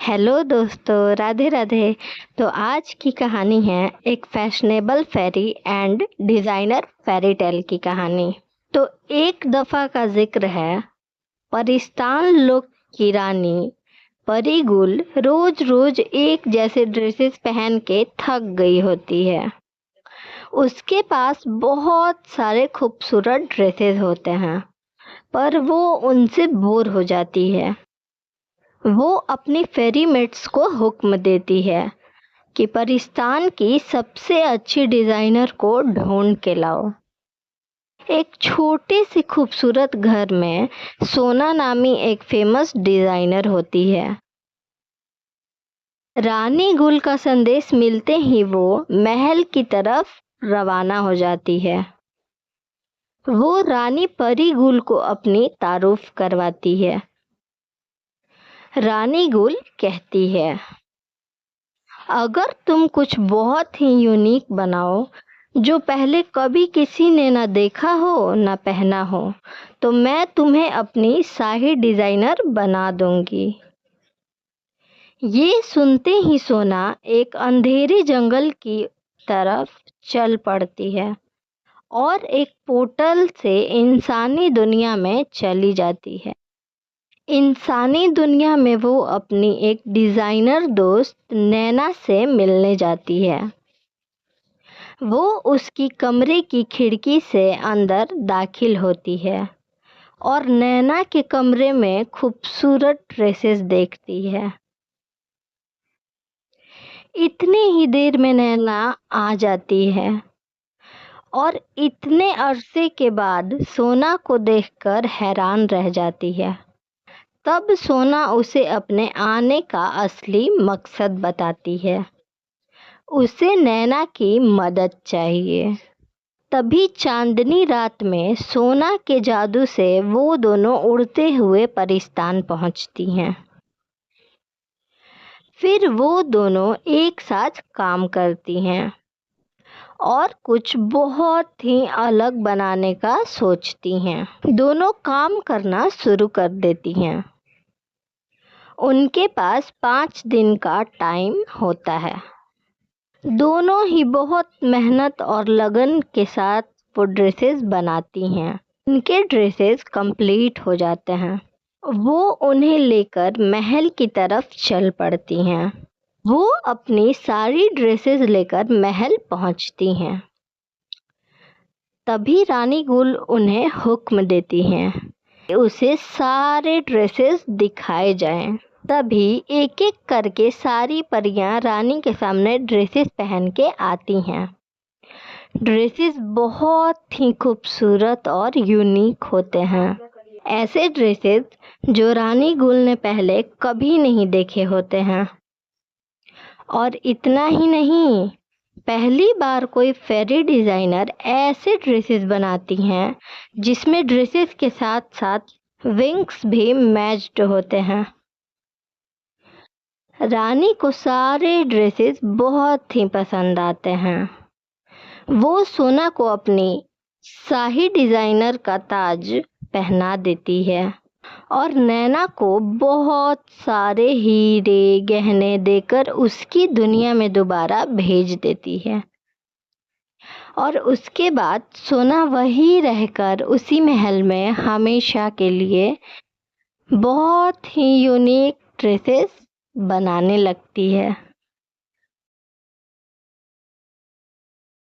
Hello दोस्तों, राधे राधे। तो आज की कहानी है एक fashionable fairy and designer fairy tale की कहानी। तो एक दफ़ा का जिक्र है, परिस्तान लोक की रानी परीगुल रोज रोज एक जैसे ड्रेसेस पहन के थक गई होती है। उसके पास बहुत सारे खूबसूरत ड्रेसेस होते हैं, पर वो उनसे बोर हो जाती है। वो अपनी फेरी मेट्स को हुक्म देती है कि परिस्तान की सबसे अच्छी डिज़ाइनर को ढूंढ के लाओ। एक छोटे से खूबसूरत घर में सोना नामी एक फेमस डिज़ाइनर होती है। रानी गुल का संदेश मिलते ही वो महल की तरफ रवाना हो जाती है। वो रानी परी गुल को अपनी तारुफ करवाती है। रानी गुल कहती है, अगर तुम कुछ बहुत ही यूनिक बनाओ जो पहले कभी किसी ने ना देखा हो ना पहना हो, तो मैं तुम्हें अपनी शाही डिज़ाइनर बना दूंगी। ये सुनते ही सोना एक अंधेरे जंगल की तरफ चल पड़ती है और एक पोर्टल से इंसानी दुनिया में चली जाती है। इंसानी दुनिया में वो अपनी एक डिज़ाइनर दोस्त नैना से मिलने जाती है। वो उसकी कमरे की खिड़की से अंदर दाखिल होती है और नैना के कमरे में खूबसूरत ड्रेसेस देखती है। इतनी ही देर में नैना आ जाती है और इतने अरसे के बाद सोना को देखकर हैरान रह जाती है। तब सोना उसे अपने आने का असली मकसद बताती है। उसे नैना की मदद चाहिए। तभी चांदनी रात में सोना के जादू से वो दोनों उड़ते हुए परिस्तान पहुंचती हैं। फिर वो दोनों एक साथ काम करती हैं और कुछ बहुत ही अलग बनाने का सोचती हैं। दोनों काम करना शुरू कर देती हैं। उनके पास 5 दिन का टाइम होता है। दोनों ही बहुत मेहनत और लगन के साथ वो ड्रेसेस बनाती हैं। उनके ड्रेसेस कंप्लीट हो जाते हैं। वो उन्हें लेकर महल की तरफ चल पड़ती हैं। वो अपनी सारी ड्रेसेस लेकर महल पहुंचती हैं। तभी रानी गुल उन्हें हुक्म देती हैं कि उसे सारे ड्रेसेस दिखाए जाएं। तभी एक एक करके सारी परियां रानी के सामने ड्रेसेस पहन के आती हैं। ड्रेसेस बहुत ही खूबसूरत और यूनिक होते हैं। ऐसे ड्रेसेस जो रानी गुल ने पहले कभी नहीं देखे होते हैं। और इतना ही नहीं, पहली बार कोई फेरी डिज़ाइनर ऐसे ड्रेसेस बनाती हैं जिसमें ड्रेसेस के साथ साथ विंग्स भी मैच्ड होते हैं। रानी को सारे ड्रेसेस बहुत ही पसंद आते हैं। वो सोना को अपनी शाही डिज़ाइनर का ताज पहना देती है और नैना को बहुत सारे हीरे गहने देकर उसकी दुनिया में दोबारा भेज देती है। और उसके बाद सोना वहीं रहकर उसी महल में हमेशा के लिए बहुत ही यूनिक ड्रेसेस बनाने लगती है।